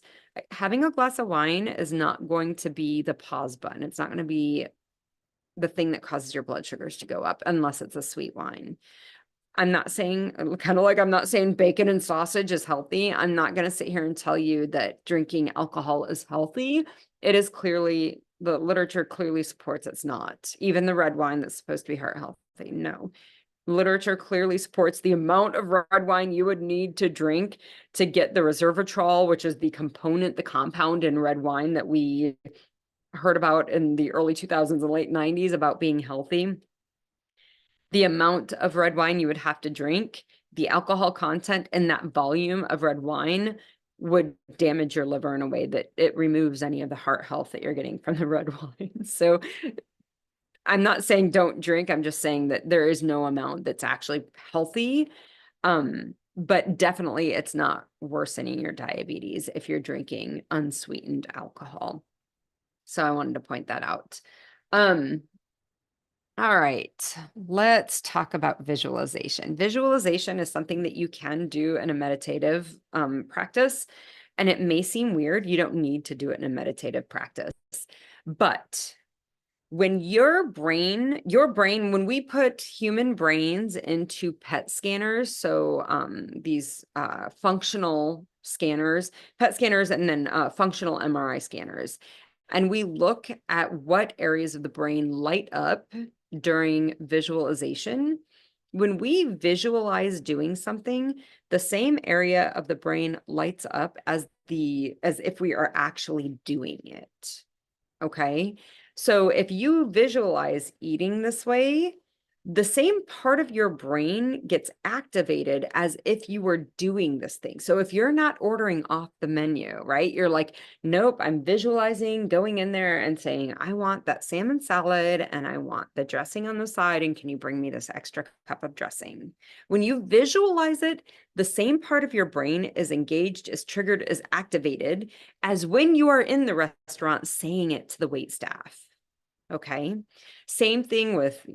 having a glass of wine is not going to be the pause button. It's not going to be the thing that causes your blood sugars to go up unless it's a sweet wine. I'm not saying, kind of like I'm not saying bacon and sausage is healthy. I'm not going to sit here and tell you that drinking alcohol is healthy. It is clearly, the literature clearly supports it's not. Even the red wine that's supposed to be heart healthy. No. Literature clearly supports the amount of red wine you would need to drink to get the resveratrol, which is the component, the compound in red wine that we heard about in the early 2000s and late 90s about being healthy. The amount of red wine you would have to drink, the alcohol content in that volume of red wine would damage your liver in a way that it removes any of the heart health that you're getting from the red wine. So I'm not saying don't drink. I'm just saying that there is no amount that's actually healthy. But definitely it's not worsening your diabetes if you're drinking unsweetened alcohol. So I wanted to point that out. All right, let's talk about visualization. Visualization is something that you can do in a meditative practice, and it may seem weird. You don't need to do it in a meditative practice, but when your brain, when we put human brains into PET scanners, so these functional scanners, PET scanners, and then functional MRI scanners, and we look at what areas of the brain light up during visualization. When we visualize doing something, the same area of the brain lights up as if we are actually doing it. Okay. So if you visualize eating this way, the same part of your brain gets activated as if you were doing this thing. So if you're not ordering off the menu, right? You're like, nope, I'm visualizing going in there and saying, I want that salmon salad and I want the dressing on the side. And can you bring me this extra cup of dressing? When you visualize it, the same part of your brain is engaged, is triggered, is activated as when you are in the restaurant saying it to the wait staff. Okay. Same thing with,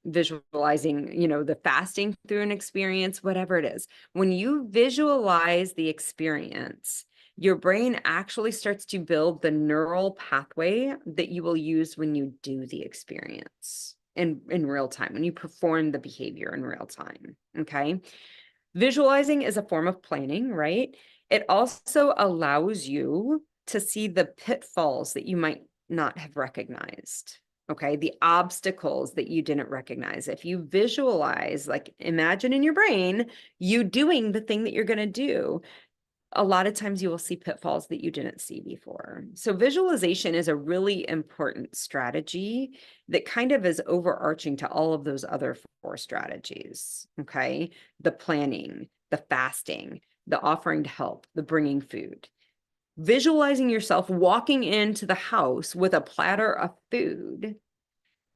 visualizing, the fasting through an experience, whatever it is. When you visualize the experience, your brain actually starts to build the neural pathway that you will use when you do the experience in real time, when you perform the behavior in real time. Okay. Visualizing is a form of planning, right? It also allows you to see the pitfalls that you might not have recognized. Okay. The obstacles that you didn't recognize. If you visualize, like imagine in your brain, you doing the thing that you're going to do, a lot of times you will see pitfalls that you didn't see before. So visualization is a really important strategy that kind of is overarching to all of those other 4 strategies. Okay. The planning, the fasting, the offering to help, the bringing food. Visualizing yourself walking into the house with a platter of food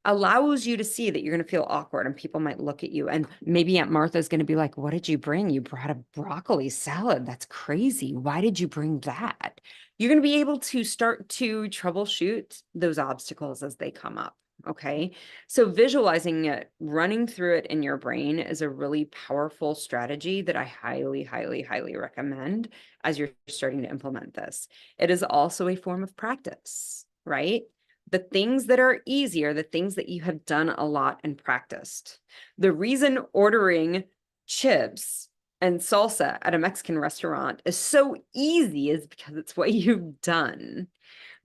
allows you to see that you're going to feel awkward and people might look at you. And maybe Aunt Martha's going to be like, what did you bring? You brought a broccoli salad. That's crazy. Why did you bring that? You're going to be able to start to troubleshoot those obstacles as they come up. Okay. So visualizing it, running through it in your brain is a really powerful strategy that I highly, highly, highly recommend as you're starting to implement this. It is also a form of practice, right? The things that are easier, the things that you have done a lot and practiced. The reason ordering chips and salsa at a Mexican restaurant is so easy is because it's what you've done.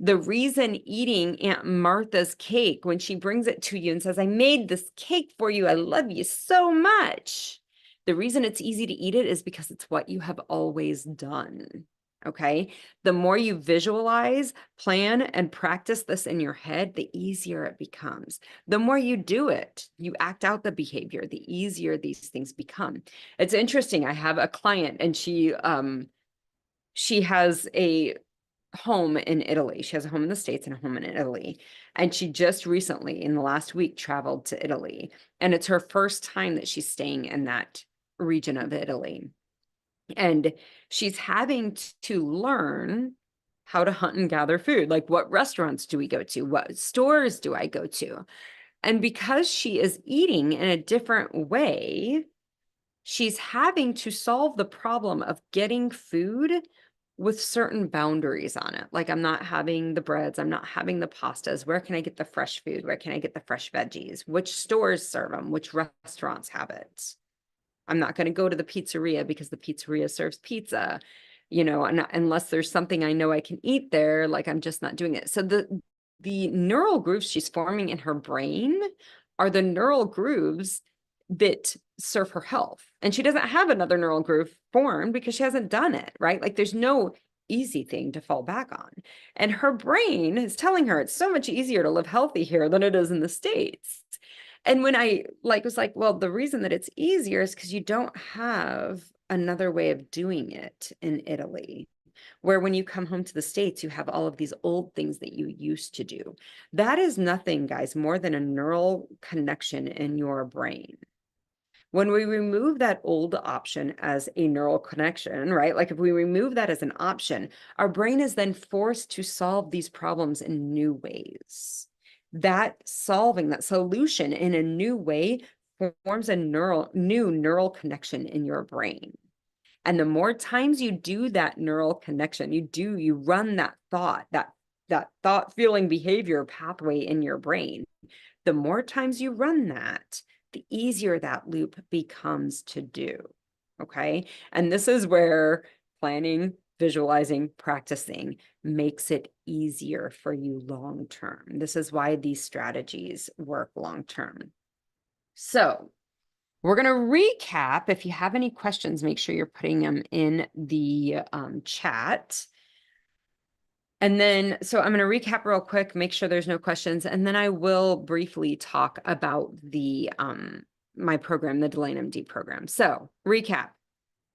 The reason eating Aunt Martha's cake when she brings it to you and says, I made this cake for you, I love you so much. The reason it's easy to eat it is because it's what you have always done. Okay. The more you visualize, plan, and practice this in your head, the easier it becomes. The more you do it, you act out the behavior, the easier these things become. It's interesting. I have a client and she has a home in Italy. She has a home in the States and a home in Italy. And she just recently, in the last week, traveled to Italy. And it's her first time that she's staying in that region of Italy. And she's having to learn how to hunt and gather food. Like, what restaurants do we go to? What stores do I go to? And because she is eating in a different way, she's having to solve the problem of getting food with certain boundaries on it. Like, I'm not having the breads, I'm not having the pastas. Where can I get the fresh food? Where can I get the fresh veggies? Which stores serve them? Which restaurants have it? I'm not going to go to the pizzeria because the pizzeria serves pizza, unless there's something I know I can eat there, like I'm just not doing it. So the neural grooves she's forming in her brain are the neural grooves that serve her health. And she doesn't have another neural groove formed because she hasn't done it, right? Like, there's no easy thing to fall back on. And her brain is telling her it's so much easier to live healthy here than it is in the States. And when I was like, well, the reason that it's easier is because you don't have another way of doing it in Italy, where when you come home to the States, you have all of these old things that you used to do. That is nothing, guys, more than a neural connection in your brain. When we remove that old option as a neural connection, right? Like, if we remove that as an option, our brain is then forced to solve these problems in new ways. That solving, that solution in a new way forms a new neural connection in your brain. And the more times you do that neural connection, you run that thought, feeling, behavior pathway in your brain, the more times you run that, the easier that loop becomes to do. Okay. And this is where planning, visualizing, practicing makes it easier for you long term. This is why these strategies work long term. So we're going to recap. If you have any questions, make sure you're putting them in the chat. And then, so I'm going to recap real quick, make sure there's no questions, and then I will briefly talk about the my program, the Delane MD program. So recap: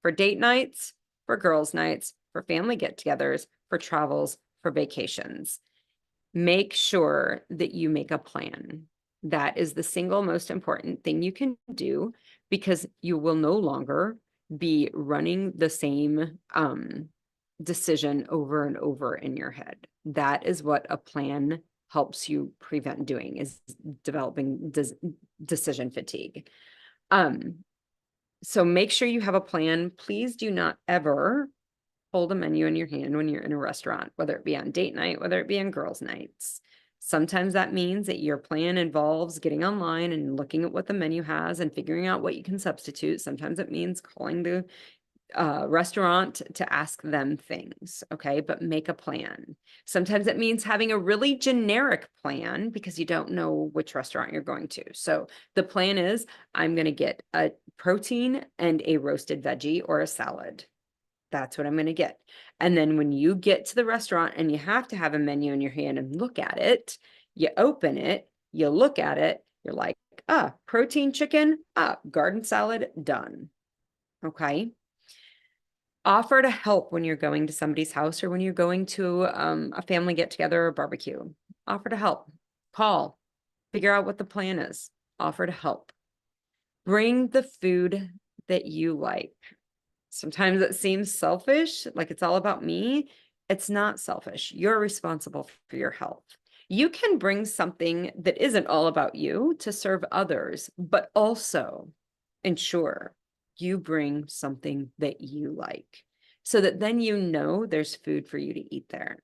for date nights, for girls' nights, for family get-togethers, for travels, for vacations. Make sure that you make a plan. That is the single most important thing you can do, because you will no longer be running the same decision over and over in your head. That is what a plan helps you prevent doing, is developing decision fatigue. So make sure you have a plan. Please do not ever hold a menu in your hand when you're in a restaurant, whether it be on date night, whether it be on girls' nights. Sometimes that means that your plan involves getting online and looking at what the menu has and figuring out what you can substitute. Sometimes it means calling the restaurant to ask them things, okay? But make a plan. Sometimes it means having a really generic plan because you don't know which restaurant you're going to. So the plan is, I'm going to get a protein and a roasted veggie or a salad. That's what I'm going to get. And then when you get to the restaurant and you have to have a menu in your hand and look at it, you open it, you look at it, you're like, protein chicken, garden salad, done. Okay. Offer to help when you're going to somebody's house or when you're going to a family get together or barbecue. Offer to help. Call. Figure out what the plan is. Offer to help. Bring the food that you like. Sometimes it seems selfish, like it's all about me. It's not selfish. You're responsible for your health. You can bring something that isn't all about you to serve others, but also ensure you bring something that you like, so that then you know there's food for you to eat there.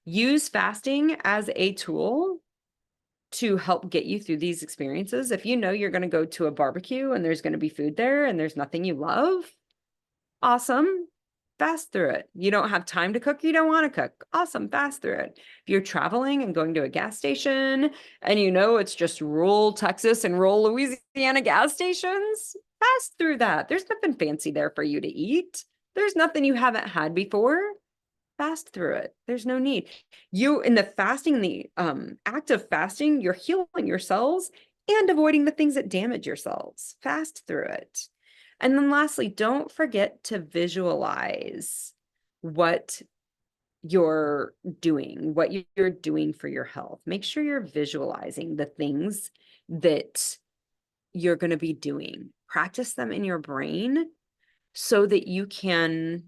Use fasting as a tool to help get you through these experiences. If you know you're going to go to a barbecue and there's going to be food there and there's nothing you love, awesome, fast through it. You don't have time to cook, you don't want to cook, awesome, fast through it. If you're traveling and going to a gas station and you know it's just rural Texas and rural Louisiana gas stations, fast through that. There's nothing fancy there for you to eat. There's nothing you haven't had before. Fast through it. There's no need. You, in the fasting, the act of fasting, you're healing your cells and avoiding the things that damage your cells. Fast through it. And then lastly, don't forget to visualize what you're doing, what you're doing for your health. Make sure you're visualizing the things that you're going to be doing. Practice them in your brain so that you can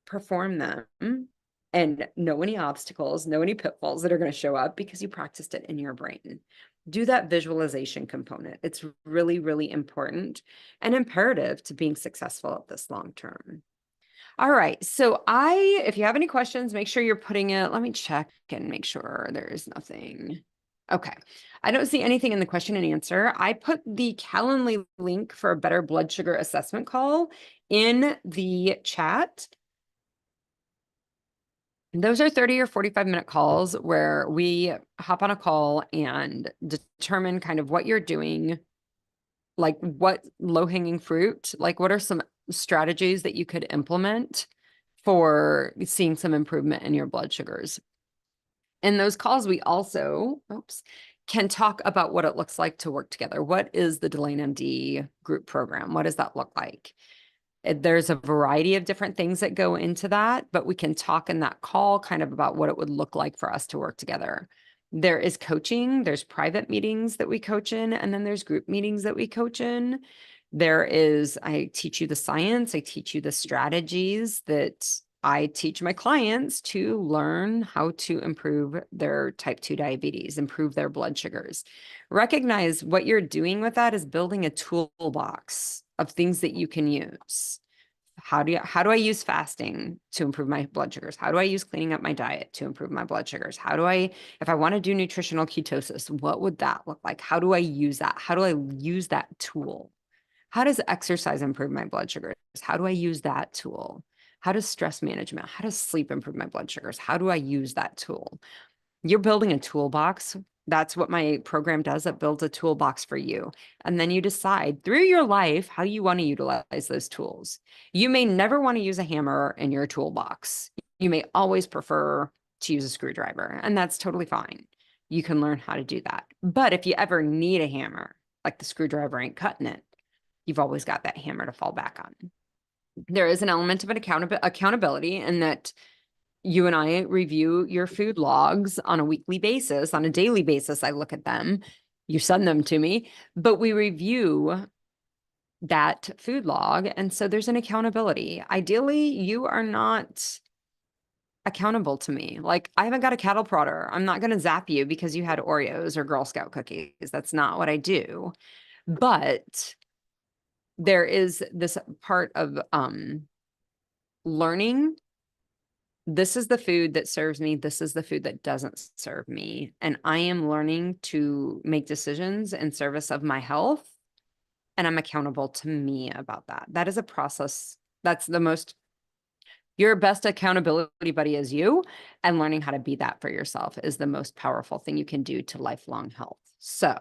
perform them and know any obstacles, know any pitfalls that are going to show up because you practiced it in your brain. Do that visualization component. It's really, really important and imperative to being successful at this long term. All right. So if you have any questions, make sure you're putting it. Let me check and make sure there's nothing. Okay. I don't see anything in the question and answer. I put the Calendly link for a better blood sugar assessment call in the chat. Those are 30 or 45-minute calls where we hop on a call and determine kind of what you're doing, like what low-hanging fruit, like what are some strategies that you could implement for seeing some improvement in your blood sugars. In those calls, we also, can talk about what it looks like to work together. What is the Delane MD group program? What does that look like? There's a variety of different things that go into that, but we can talk in that call kind of about what it would look like for us to work together. There is coaching, there's private meetings that we coach in, and then there's group meetings that we coach in. I teach you the science, I teach you the strategies that I teach my clients to learn how to improve their type 2 diabetes, improve their blood sugars. Recognize what you're doing with that is building a toolbox of things that you can use. How do I use fasting to improve my blood sugars? How do I use cleaning up my diet to improve my blood sugars? If I want to do nutritional ketosis, what would that look like? How do I use that? How do I use that tool? How does exercise improve my blood sugars? How do I use that tool? How does stress management, how does sleep improve my blood sugars? How do I use that tool? You're building a toolbox. That's what my program does. It builds a toolbox for you. And then you decide through your life how you want to utilize those tools. You may never want to use a hammer in your toolbox. You may always prefer to use a screwdriver, and that's totally fine. You can learn how to do that. But if you ever need a hammer, like the screwdriver ain't cutting it, you've always got that hammer to fall back on. There is an element of an accountability in that you and I review your food logs on a weekly basis, on a daily basis. I look at them, you send them to me, but we review that food log. And so there's an accountability. Ideally, you are not accountable to me. Like, I haven't got a cattle prodder. I'm not going to zap you because you had Oreos or Girl Scout cookies. That's not what I do. But there is this part of learning. This is the food that serves me. This is the food that doesn't serve me. And I am learning to make decisions in service of my health. And I'm accountable to me about that. That is a process. Your best accountability buddy is you. And learning how to be that for yourself is the most powerful thing you can do to lifelong health. So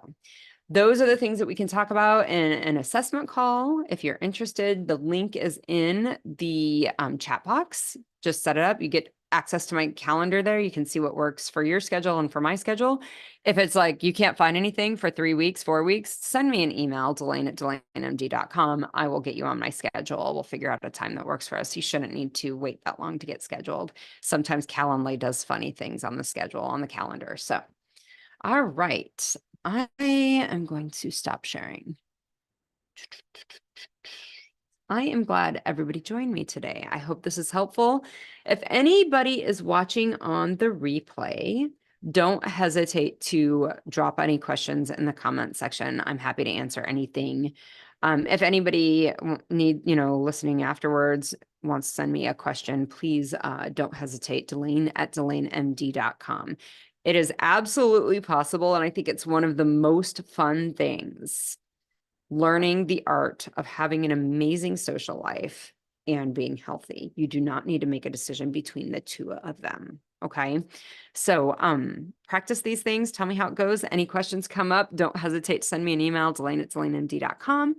those are the things that we can talk about in an assessment call. If you're interested, the link is in the chat box. Just set it up. You get access to my calendar there. You can see what works for your schedule and for my schedule. If it's like you can't find anything for 3 weeks, 4 weeks, send me an email, Delane@DelaneMD.com. I will get you on my schedule. We'll figure out a time that works for us. You shouldn't need to wait that long to get scheduled. Sometimes Calendly does funny things on the schedule, on the calendar. So, all right. I am going to stop sharing. I am glad everybody joined me today. I hope this is helpful. If anybody is watching on the replay, don't hesitate to drop any questions in the comment section. I'm happy to answer anything. If anybody listening afterwards wants to send me a question, please don't hesitate. Delane@DelaneMD.com. It is absolutely possible, and I think it's one of the most fun things, learning the art of having an amazing social life and being healthy. You do not need to make a decision between the two of them. Okay. So practice these things. Tell me how it goes. Any questions come up, don't hesitate to send me an email, Delane@DelaneMD.com.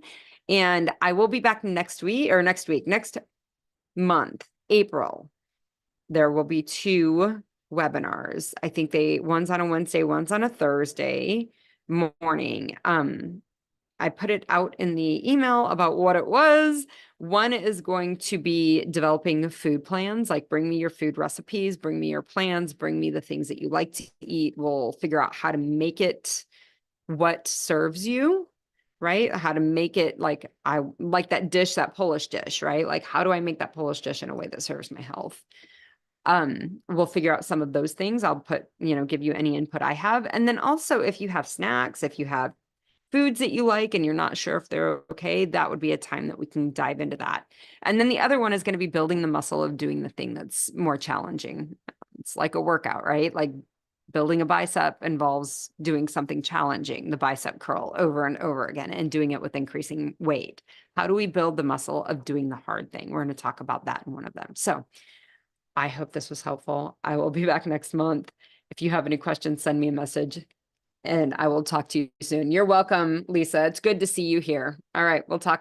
And I will be back next month, April. There will be 2 webinars. I think one's on a Wednesday, one's on a Thursday morning. I put it out in the email about what it was. One is going to be developing food plans, like bring me your food recipes, bring me your plans, bring me the things that you like to eat. We'll figure out how to make it what serves you. right? How to make it like I like that dish, that Polish dish, right? Like, how do I make that Polish dish in a way that serves my health? We'll figure out some of those things. I'll put, give you any input I have. And then also, if you have snacks, if you have foods that you like and you're not sure if they're okay, that would be a time that we can dive into that. And then the other one is going to be building the muscle of doing the thing that's more challenging. It's like a workout, right? Like building a bicep involves doing something challenging, the bicep curl over and over again, and doing it with increasing weight. How do we build the muscle of doing the hard thing? We're going to talk about that in one of them. So I hope this was helpful. I will be back next month. If you have any questions, send me a message and I will talk to you soon. You're welcome, Lisa. It's good to see you here. All right, we'll talk